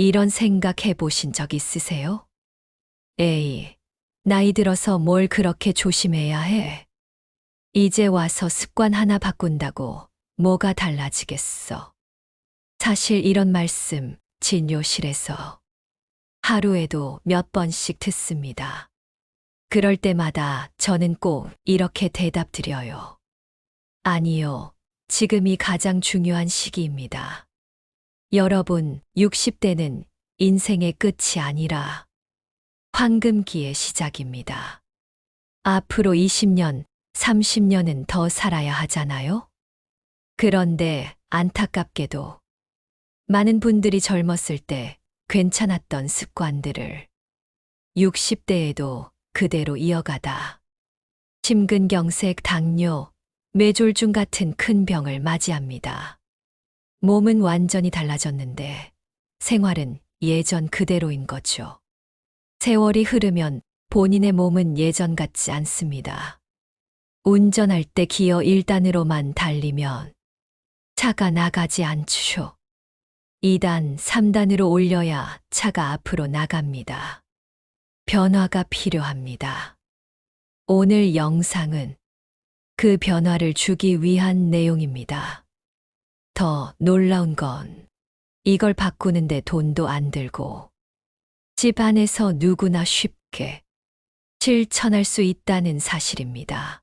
이런 생각 해보신 적 있으세요? 에이, 나이 들어서 뭘 그렇게 조심해야 해? 이제 와서 습관 하나 바꾼다고 뭐가 달라지겠어? 사실 이런 말씀 진료실에서 하루에도 몇 번씩 듣습니다. 그럴 때마다 저는 꼭 이렇게 대답 드려요. 아니요, 지금이 가장 중요한 시기입니다. 여러분, 60대는 인생의 끝이 아니라 황금기의 시작입니다. 앞으로 20년, 30년은 더 살아야 하잖아요? 그런데 안타깝게도 많은 분들이 젊었을 때 괜찮았던 습관들을 60대에도 그대로 이어가다 심근경색, 당뇨, 뇌졸중 같은 큰 병을 맞이합니다. 몸은 완전히 달라졌는데 생활은 예전 그대로인 거죠. 세월이 흐르면 본인의 몸은 예전 같지 않습니다. 운전할 때 기어 1단으로만 달리면 차가 나가지 않죠. 2단, 3단으로 올려야 차가 앞으로 나갑니다. 변화가 필요합니다. 오늘 영상은 그 변화를 주기 위한 내용입니다. 더 놀라운 건 이걸 바꾸는데 돈도 안 들고 집 안에서 누구나 쉽게 실천할 수 있다는 사실입니다.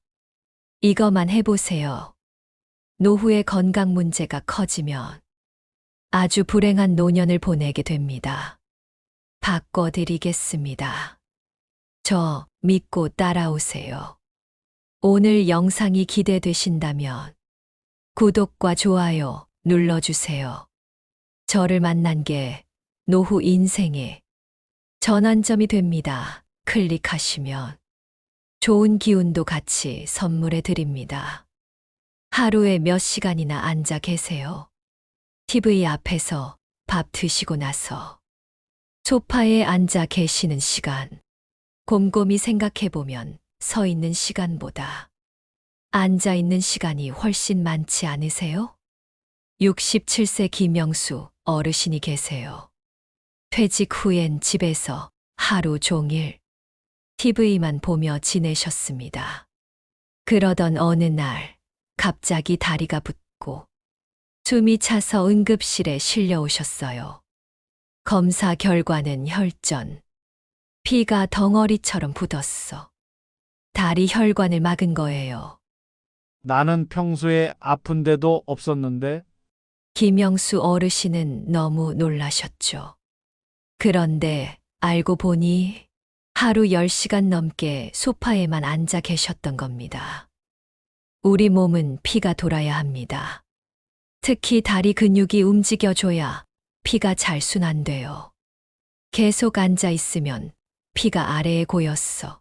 이것만 해보세요. 노후의 건강 문제가 커지면 아주 불행한 노년을 보내게 됩니다. 바꿔드리겠습니다. 저 믿고 따라오세요. 오늘 영상이 기대되신다면 구독과 좋아요 눌러주세요. 저를 만난 게 노후 인생의 전환점이 됩니다. 클릭하시면 좋은 기운도 같이 선물해 드립니다. 하루에 몇 시간이나 앉아 계세요. TV 앞에서 밥 드시고 나서 소파에 앉아 계시는 시간, 곰곰이 생각해 보면 서 있는 시간보다 앉아 있는 시간이 훨씬 많지 않으세요? 67세 김영수 어르신이 계세요. 퇴직 후엔 집에서 하루 종일 TV만 보며 지내셨습니다. 그러던 어느 날 갑자기 다리가 붓고 숨이 차서 응급실에 실려오셨어요. 검사 결과는 혈전. 피가 덩어리처럼 굳었어. 다리 혈관을 막은 거예요. 나는 평소에 아픈 데도 없었는데 김영수 어르신은 너무 놀라셨죠. 그런데 알고 보니 하루 10시간 넘게 소파에만 앉아 계셨던 겁니다. 우리 몸은 피가 돌아야 합니다. 특히 다리 근육이 움직여줘야 피가 잘 순환돼요. 계속 앉아 있으면 피가 아래에 고였어.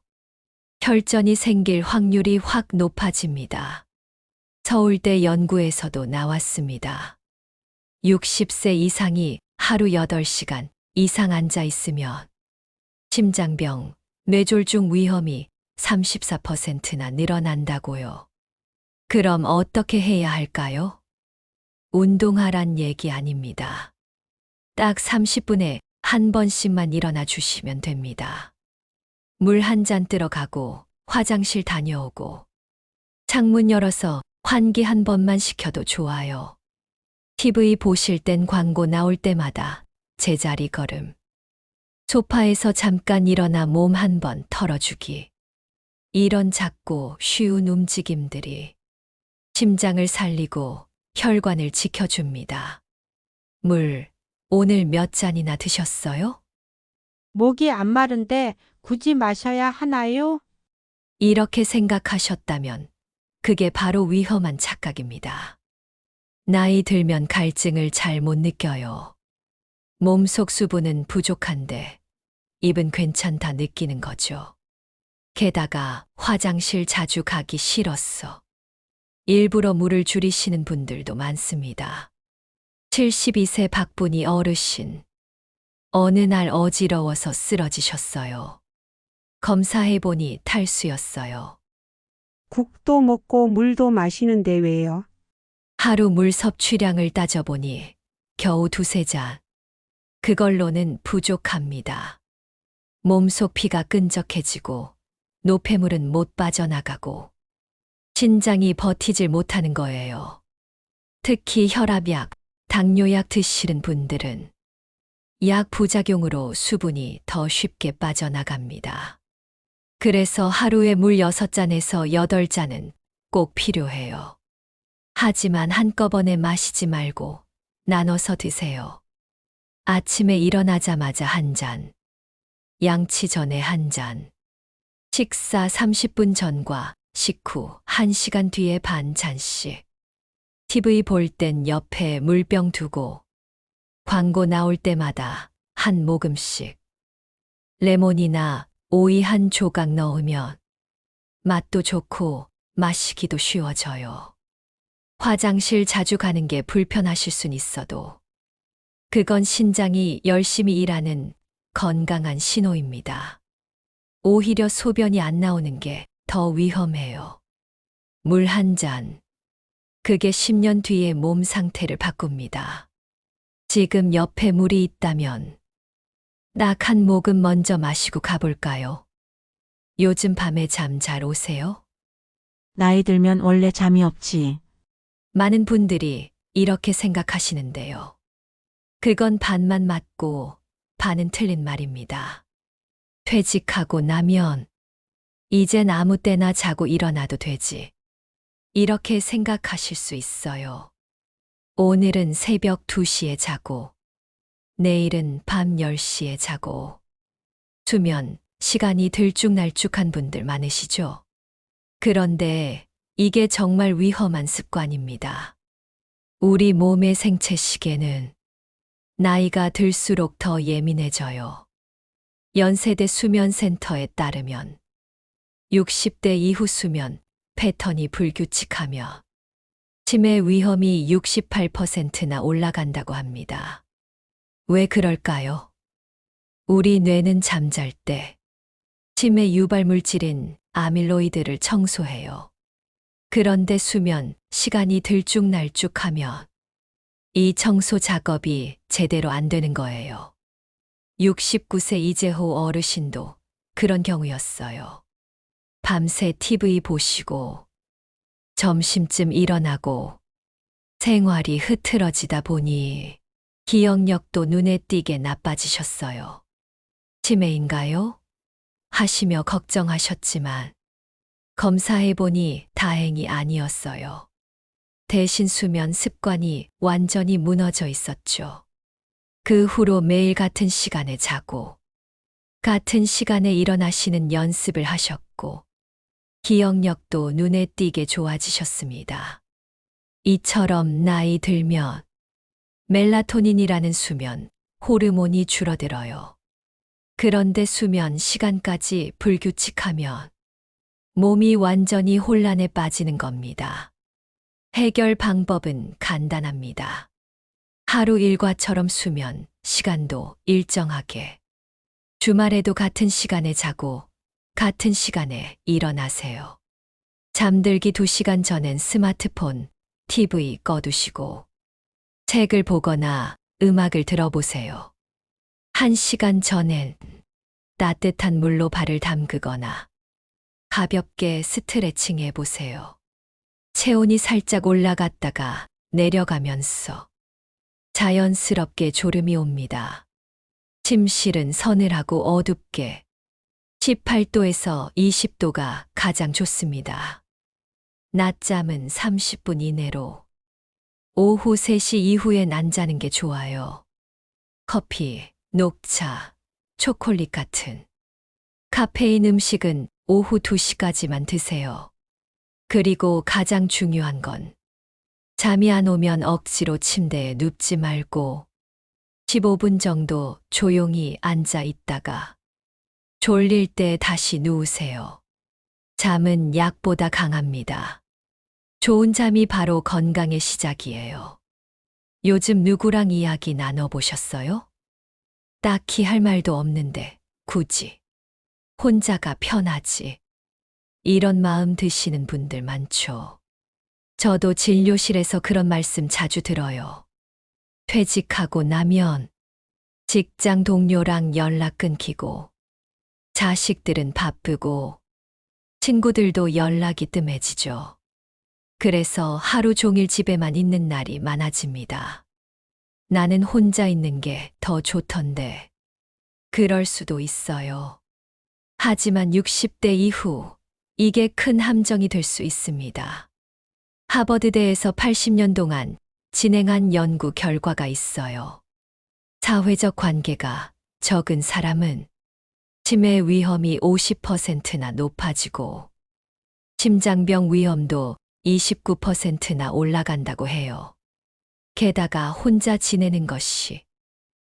혈전이 생길 확률이 확 높아집니다. 서울대 연구에서도 나왔습니다. 60세 이상이 하루 8시간 이상 앉아 있으면 심장병, 뇌졸중 위험이 34%나 늘어난다고요. 그럼 어떻게 해야 할까요? 운동하란 얘기 아닙니다. 딱 30분에 한 번씩만 일어나 주시면 됩니다. 물 한 잔 들어가고 화장실 다녀오고 창문 열어서 환기 한 번만 시켜도 좋아요. TV 보실 땐 광고 나올 때마다 제자리 걸음. 소파에서 잠깐 일어나 몸 한 번 털어주기. 이런 작고 쉬운 움직임들이 심장을 살리고 혈관을 지켜줍니다. 물, 오늘 몇 잔이나 드셨어요? 목이 안 마른데 굳이 마셔야 하나요? 이렇게 생각하셨다면 그게 바로 위험한 착각입니다. 나이 들면 갈증을 잘 못 느껴요. 몸속 수분은 부족한데 입은 괜찮다 느끼는 거죠. 게다가 화장실 자주 가기 싫었어. 일부러 물을 줄이시는 분들도 많습니다. 72세 박분희 어르신. 어느 날 어지러워서 쓰러지셨어요. 검사해보니 탈수였어요. 국도 먹고 물도 마시는데 왜요? 하루 물 섭취량을 따져보니 겨우 두세 잔. 그걸로는 부족합니다. 몸속 피가 끈적해지고 노폐물은 못 빠져나가고 신장이 버티질 못하는 거예요. 특히 혈압약, 당뇨약 드시는 분들은 약 부작용으로 수분이 더 쉽게 빠져나갑니다. 그래서 하루에 물 6잔에서 8잔은 꼭 필요해요. 하지만 한꺼번에 마시지 말고 나눠서 드세요. 아침에 일어나자마자 한 잔, 양치 전에 한 잔, 식사 30분 전과 식후 1시간 뒤에 반 잔씩. TV 볼 땐 옆에 물병 두고 광고 나올 때마다 한 모금씩. 레몬이나 오이 한 조각 넣으면 맛도 좋고 마시기도 쉬워져요. 화장실 자주 가는 게 불편하실 순 있어도 그건 신장이 열심히 일하는 건강한 신호입니다. 오히려 소변이 안 나오는 게 더 위험해요. 물 한 잔. 그게 10년 뒤에 몸 상태를 바꿉니다. 지금 옆에 물이 있다면 딱 한 모금 먼저 마시고 가볼까요? 요즘 밤에 잠 잘 오세요? 나이 들면 원래 잠이 없지. 많은 분들이 이렇게 생각하시는데요. 그건 반만 맞고 반은 틀린 말입니다. 퇴직하고 나면 이젠 아무 때나 자고 일어나도 되지. 이렇게 생각하실 수 있어요. 오늘은 새벽 2시에 자고 내일은 밤 10시에 자고 수면 시간이 들쭉날쭉한 분들 많으시죠? 그런데 이게 정말 위험한 습관입니다. 우리 몸의 생체 시계는 나이가 들수록 더 예민해져요. 연세대 수면센터에 따르면 60대 이후 수면 패턴이 불규칙하며 치매 위험이 68%나 올라간다고 합니다. 왜 그럴까요? 우리 뇌는 잠잘 때 치매 유발 물질인 아밀로이드를 청소해요. 그런데 수면 시간이 들쭉날쭉하면 이 청소 작업이 제대로 안 되는 거예요. 69세 이재호 어르신도 그런 경우였어요. 밤새 TV 보시고 점심쯤 일어나고 생활이 흐트러지다 보니 기억력도 눈에 띄게 나빠지셨어요. 치매인가요? 하시며 걱정하셨지만 검사해보니 다행히 아니었어요. 대신 수면 습관이 완전히 무너져 있었죠. 그 후로 매일 같은 시간에 자고 같은 시간에 일어나시는 연습을 하셨고 기억력도 눈에 띄게 좋아지셨습니다. 이처럼 나이 들면 멜라토닌이라는 수면 호르몬이 줄어들어요. 그런데 수면 시간까지 불규칙하면 몸이 완전히 혼란에 빠지는 겁니다. 해결 방법은 간단합니다. 하루 일과처럼 수면 시간도 일정하게. 주말에도 같은 시간에 자고 같은 시간에 일어나세요. 잠들기 2시간 전엔 스마트폰, TV 꺼두시고 책을 보거나 음악을 들어보세요. 1시간 전엔 따뜻한 물로 발을 담그거나 가볍게 스트레칭 해보세요. 체온이 살짝 올라갔다가 내려가면서 자연스럽게 졸음이 옵니다. 침실은 서늘하고 어둡게 18도에서 20도가 가장 좋습니다. 낮잠은 30분 이내로. 오후 3시 이후엔 안 자는 게 좋아요. 커피, 녹차, 초콜릿 같은 카페인 음식은 오후 2시까지만 드세요. 그리고 가장 중요한 건 잠이 안 오면 억지로 침대에 눕지 말고 15분 정도 조용히 앉아 있다가 졸릴 때 다시 누우세요. 잠은 약보다 강합니다. 좋은 잠이 바로 건강의 시작이에요. 요즘 누구랑 이야기 나눠보셨어요? 딱히 할 말도 없는데 굳이 혼자가 편하지. 이런 마음 드시는 분들 많죠. 저도 진료실에서 그런 말씀 자주 들어요. 퇴직하고 나면 직장 동료랑 연락 끊기고, 자식들은 바쁘고, 친구들도 연락이 뜸해지죠. 그래서 하루 종일 집에만 있는 날이 많아집니다. 나는 혼자 있는 게 더 좋던데. 그럴 수도 있어요. 하지만 60대 이후 이게 큰 함정이 될 수 있습니다. 하버드대에서 80년 동안 진행한 연구 결과가 있어요. 사회적 관계가 적은 사람은 치매 위험이 50%나 높아지고 심장병 위험도 29%나 올라간다고 해요. 게다가 혼자 지내는 것이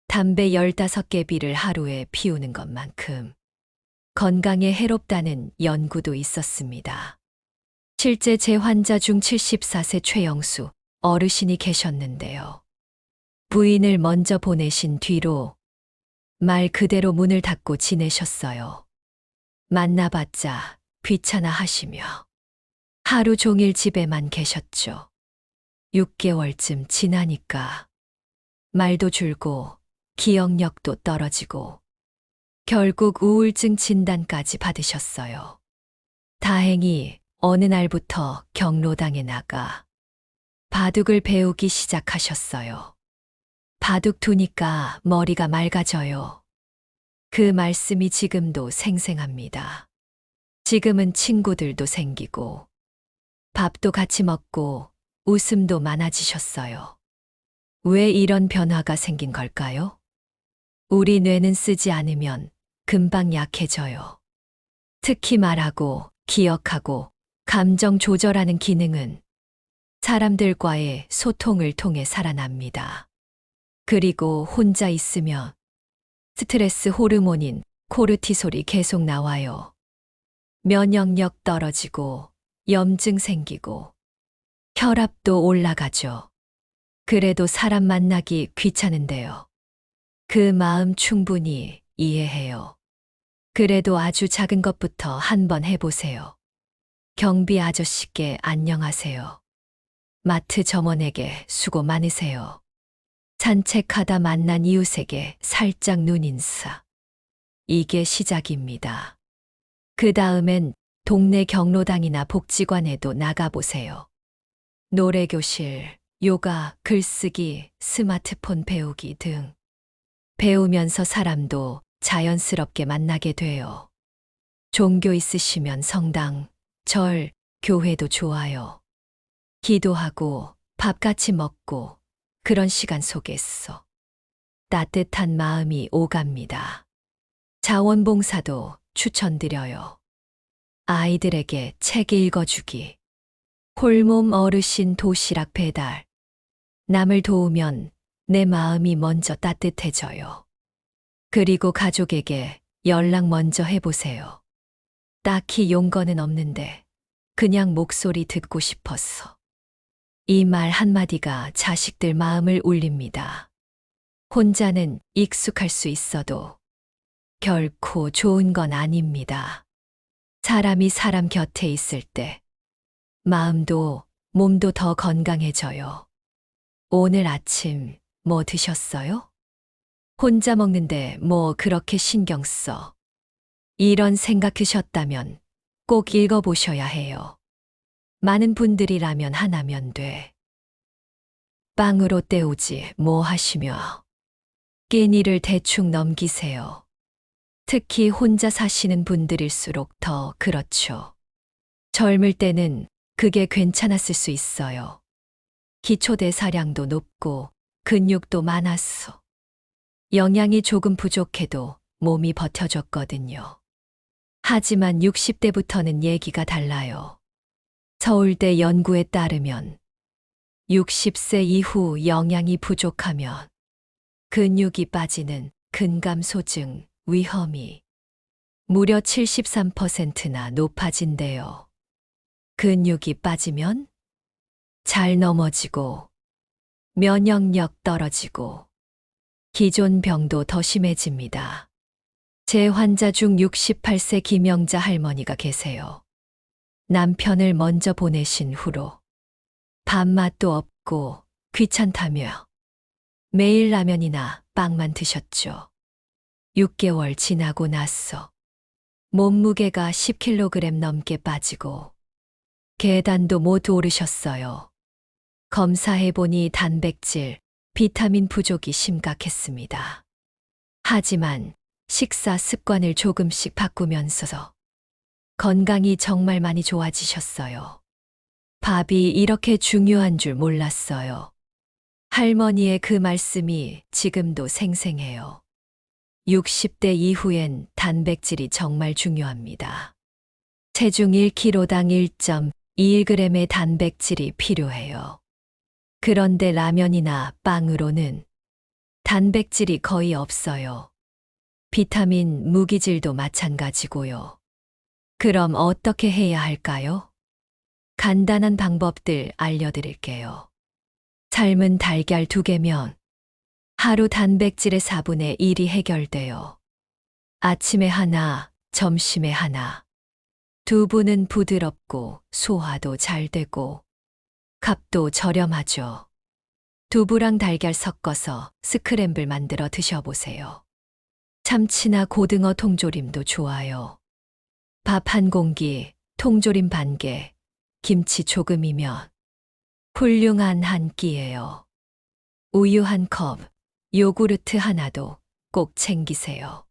담배 15개비를 하루에 피우는 것만큼 건강에 해롭다는 연구도 있었습니다. 실제 제 환자 중 74세 최영수 어르신이 계셨는데요. 부인을 먼저 보내신 뒤로 말 그대로 문을 닫고 지내셨어요. 만나봤자 귀찮아 하시며 하루 종일 집에만 계셨죠. 6개월쯤 지나니까 말도 줄고 기억력도 떨어지고 결국 우울증 진단까지 받으셨어요. 다행히 어느 날부터 경로당에 나가 바둑을 배우기 시작하셨어요. 바둑 두니까 머리가 맑아져요. 그 말씀이 지금도 생생합니다. 지금은 친구들도 생기고 밥도 같이 먹고 웃음도 많아지셨어요. 왜 이런 변화가 생긴 걸까요? 우리 뇌는 쓰지 않으면 금방 약해져요. 특히 말하고 기억하고 감정 조절하는 기능은 사람들과의 소통을 통해 살아납니다. 그리고 혼자 있으면 스트레스 호르몬인 코르티솔이 계속 나와요. 면역력 떨어지고 염증 생기고 혈압도 올라가죠. 그래도 사람 만나기 귀찮은데요. 그 마음 충분히 이해해요. 그래도 아주 작은 것부터 한번 해보세요. 경비 아저씨께 안녕하세요. 마트 점원에게 수고 많으세요. 산책하다 만난 이웃에게 살짝 눈인사. 이게 시작입니다. 그 다음엔 동네 경로당이나 복지관에도 나가보세요. 노래교실, 요가, 글쓰기, 스마트폰 배우기 등. 배우면서 사람도 자연스럽게 만나게 돼요. 종교 있으시면 성당, 절, 교회도 좋아요. 기도하고 밥 같이 먹고 그런 시간 속에서 따뜻한 마음이 오갑니다. 자원봉사도 추천드려요. 아이들에게 책 읽어주기, 홀몸 어르신 도시락 배달. 남을 도우면 내 마음이 먼저 따뜻해져요. 그리고 가족에게 연락 먼저 해보세요. 딱히 용건은 없는데 그냥 목소리 듣고 싶어서. 이 말 한마디가 자식들 마음을 울립니다. 혼자는 익숙할 수 있어도 결코 좋은 건 아닙니다. 사람이 사람 곁에 있을 때 마음도 몸도 더 건강해져요. 오늘 아침 뭐 드셨어요? 혼자 먹는데 뭐 그렇게 신경 써? 이런 생각하셨다면 꼭 읽어보셔야 해요. 많은 분들이라면 하나면 돼. 빵으로 때우지 뭐 하시며 끼니를 대충 넘기세요. 특히 혼자 사시는 분들일수록 더 그렇죠. 젊을 때는 그게 괜찮았을 수 있어요. 기초대사량도 높고 근육도 많았어. 영양이 조금 부족해도 몸이 버텨줬거든요. 하지만 60대부터는 얘기가 달라요. 서울대 연구에 따르면 60세 이후 영양이 부족하면 근육이 빠지는 근감소증 위험이 무려 73%나 높아진대요. 근육이 빠지면 잘 넘어지고 면역력 떨어지고 기존 병도 더 심해집니다. 제 환자 중 68세 김영자 할머니가 계세요. 남편을 먼저 보내신 후로 밥맛도 없고 귀찮다며 매일 라면이나 빵만 드셨죠. 6개월 지나고 나서 몸무게가 10kg 넘게 빠지고 계단도 못 오르셨어요. 검사해보니 단백질, 비타민 부족이 심각했습니다. 하지만 식사 습관을 조금씩 바꾸면서 건강이 정말 많이 좋아지셨어요. 밥이 이렇게 중요한 줄 몰랐어요. 할머니의 그 말씀이 지금도 생생해요. 60대 이후엔 단백질이 정말 중요합니다. 체중 1kg당 1.21g의 단백질이 필요해요. 그런데 라면이나 빵으로는 단백질이 거의 없어요. 비타민, 무기질도 마찬가지고요. 그럼 어떻게 해야 할까요? 간단한 방법들 알려드릴게요. 삶은 달걀 2개면 하루 단백질의 4분의 1이 해결돼요. 아침에 하나, 점심에 하나. 두부는 부드럽고 소화도 잘 되고 값도 저렴하죠. 두부랑 달걀 섞어서 스크램블 만들어 드셔보세요. 참치나 고등어 통조림도 좋아요. 밥 1공기, 통조림 반개, 김치 조금이면 훌륭한 한 끼예요. 우유 1컵, 요구르트 하나도 꼭 챙기세요.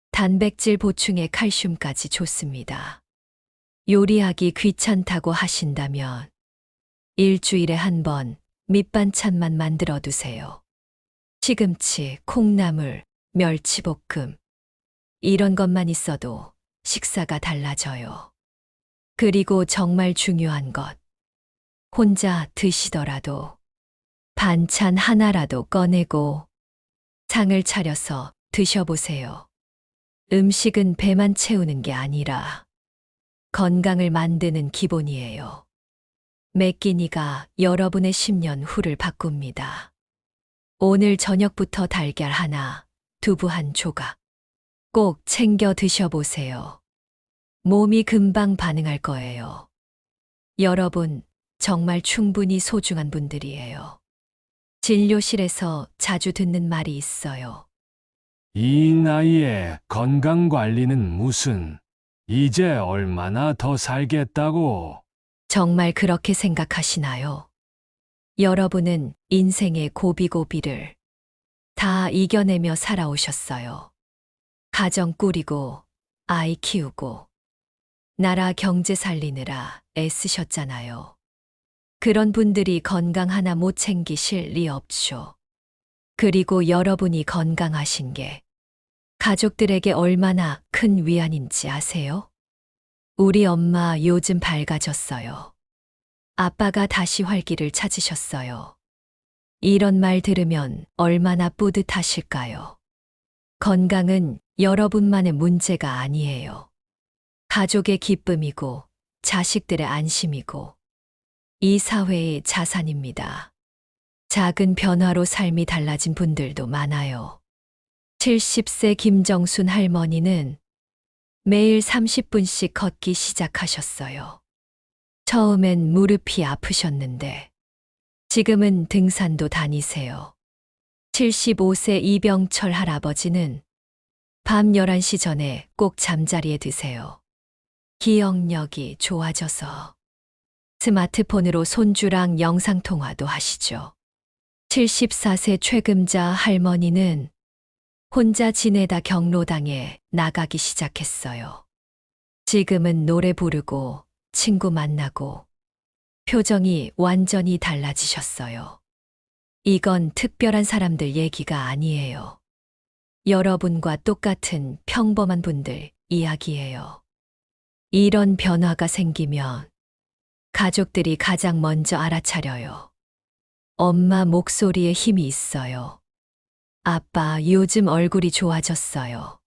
단백질 보충에 칼슘까지 좋습니다. 요리하기 귀찮다고 하신다면 일주일에 1번 밑반찬만 만들어 두세요. 시금치, 콩나물, 멸치볶음. 이런 것만 있어도 식사가 달라져요. 그리고 정말 중요한 것. 혼자 드시더라도 반찬 하나라도 꺼내고 상을 차려서 드셔보세요. 음식은 배만 채우는 게 아니라 건강을 만드는 기본이에요. 매 끼니가 여러분의 10년 후를 바꿉니다. 오늘 저녁부터 달걀 하나, 두부 1조각 꼭 챙겨 드셔보세요. 몸이 금방 반응할 거예요. 여러분, 정말 충분히 소중한 분들이에요. 진료실에서 자주 듣는 말이 있어요. 이 나이에 건강 관리는 무슨, 이제 얼마나 더 살겠다고. 정말 그렇게 생각하시나요? 여러분은 인생의 고비고비를 다 이겨내며 살아오셨어요. 가정 꾸리고, 아이 키우고, 나라 경제 살리느라 애쓰셨잖아요. 그런 분들이 건강 하나 못 챙기실 리 없죠. 그리고 여러분이 건강하신 게 가족들에게 얼마나 큰 위안인지 아세요? 우리 엄마 요즘 밝아졌어요. 아빠가 다시 활기를 찾으셨어요. 이런 말 들으면 얼마나 뿌듯하실까요? 건강은 여러분만의 문제가 아니에요. 가족의 기쁨이고 자식들의 안심이고 이 사회의 자산입니다. 작은 변화로 삶이 달라진 분들도 많아요. 70세 김정순 할머니는 매일 30분씩 걷기 시작하셨어요. 처음엔 무릎이 아프셨는데 지금은 등산도 다니세요. 75세 이병철 할아버지는 밤 11시 전에 꼭 잠자리에 드세요. 기억력이 좋아져서 스마트폰으로 손주랑 영상통화도 하시죠. 74세 최금자 할머니는 혼자 지내다 경로당에 나가기 시작했어요. 지금은 노래 부르고 친구 만나고 표정이 완전히 달라지셨어요. 이건 특별한 사람들 얘기가 아니에요. 여러분과 똑같은 평범한 분들 이야기예요. 이런 변화가 생기면 가족들이 가장 먼저 알아차려요. 엄마 목소리에 힘이 있어요. 아빠 요즘 얼굴이 좋아졌어요.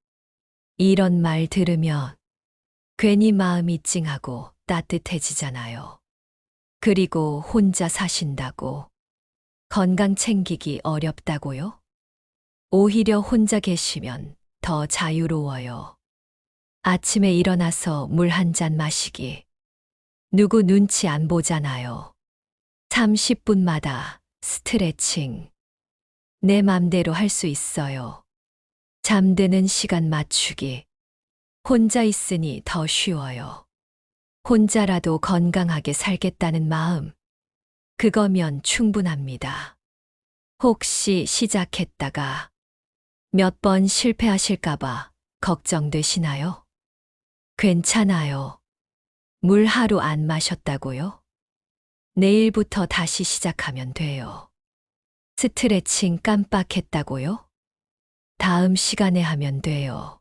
이런 말 들으면 괜히 마음이 찡하고 따뜻해지잖아요. 그리고 혼자 사신다고 건강 챙기기 어렵다고요? 오히려 혼자 계시면 더 자유로워요. 아침에 일어나서 물 한 잔 마시기. 누구 눈치 안 보잖아요. 30분마다 스트레칭. 내 맘대로 할 수 있어요. 잠드는 시간 맞추기. 혼자 있으니 더 쉬워요. 혼자라도 건강하게 살겠다는 마음. 그거면 충분합니다. 혹시 시작했다가 몇 번 실패하실까봐 걱정되시나요? 괜찮아요. 물 하루 안 마셨다고요? 내일부터 다시 시작하면 돼요. 스트레칭 깜빡했다고요? 다음 시간에 하면 돼요.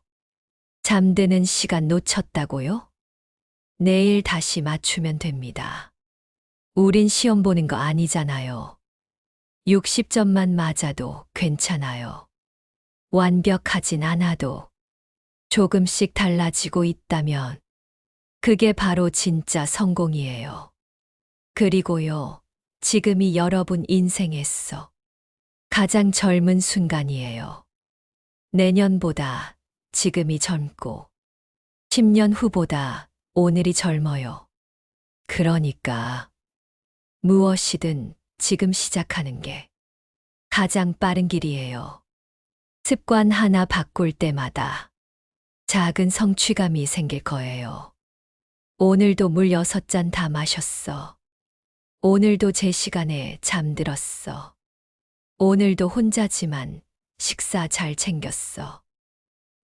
잠드는 시간 놓쳤다고요? 내일 다시 맞추면 됩니다. 우린 시험 보는 거 아니잖아요. 60점만 맞아도 괜찮아요. 완벽하진 않아도 조금씩 달라지고 있다면 그게 바로 진짜 성공이에요. 그리고요, 지금이 여러분 인생에서 가장 젊은 순간이에요. 내년보다 지금이 젊고 10년 후보다 오늘이 젊어요. 그러니까 무엇이든 지금 시작하는 게 가장 빠른 길이에요. 습관 하나 바꿀 때마다 작은 성취감이 생길 거예요. 오늘도 물 6잔 다 마셨어. 오늘도 제 시간에 잠들었어. 오늘도 혼자지만 식사 잘 챙겼어.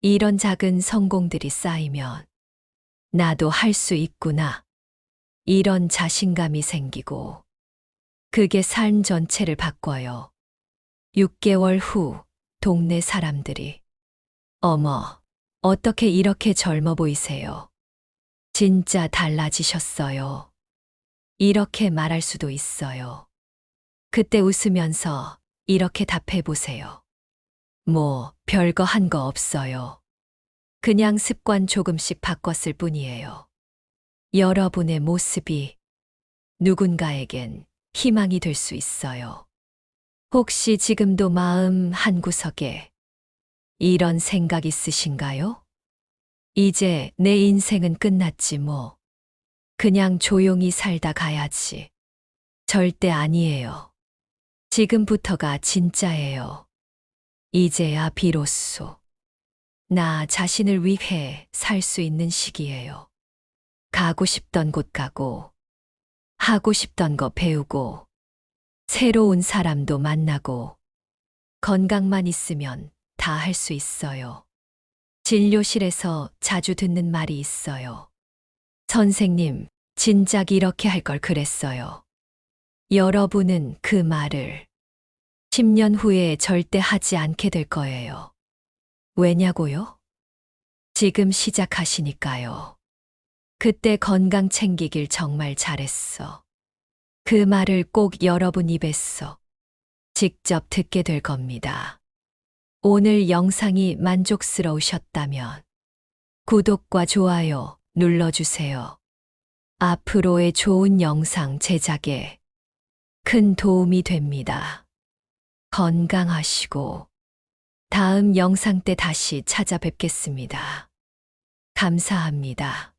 이런 작은 성공들이 쌓이면 나도 할 수 있구나. 이런 자신감이 생기고 그게 삶 전체를 바꿔요. 6개월 후 동네 사람들이 어머, 어떻게 이렇게 젊어 보이세요? 진짜 달라지셨어요. 이렇게 말할 수도 있어요. 그때 웃으면서 이렇게 답해 보세요. 뭐, 별거 한 거 없어요. 그냥 습관 조금씩 바꿨을 뿐이에요. 여러분의 모습이 누군가에겐 희망이 될 수 있어요. 혹시 지금도 마음 한구석에 이런 생각 있으신가요? 이제 내 인생은 끝났지 뭐. 그냥 조용히 살다 가야지. 절대 아니에요. 지금부터가 진짜예요. 이제야 비로소 나 자신을 위해 살 수 있는 시기예요. 가고 싶던 곳 가고, 하고 싶던 거 배우고, 새로운 사람도 만나고, 건강만 있으면 다 할 수 있어요. 진료실에서 자주 듣는 말이 있어요. 선생님, 진작 이렇게 할 걸 그랬어요. 여러분은 그 말을 10년 후에 절대 하지 않게 될 거예요. 왜냐고요? 지금 시작하시니까요. 그때 건강 챙기길 정말 잘했어. 그 말을 꼭 여러분 입에서 직접 듣게 될 겁니다. 오늘 영상이 만족스러우셨다면 구독과 좋아요 눌러주세요. 앞으로의 좋은 영상 제작에 큰 도움이 됩니다. 건강하시고 다음 영상 때 다시 찾아뵙겠습니다. 감사합니다.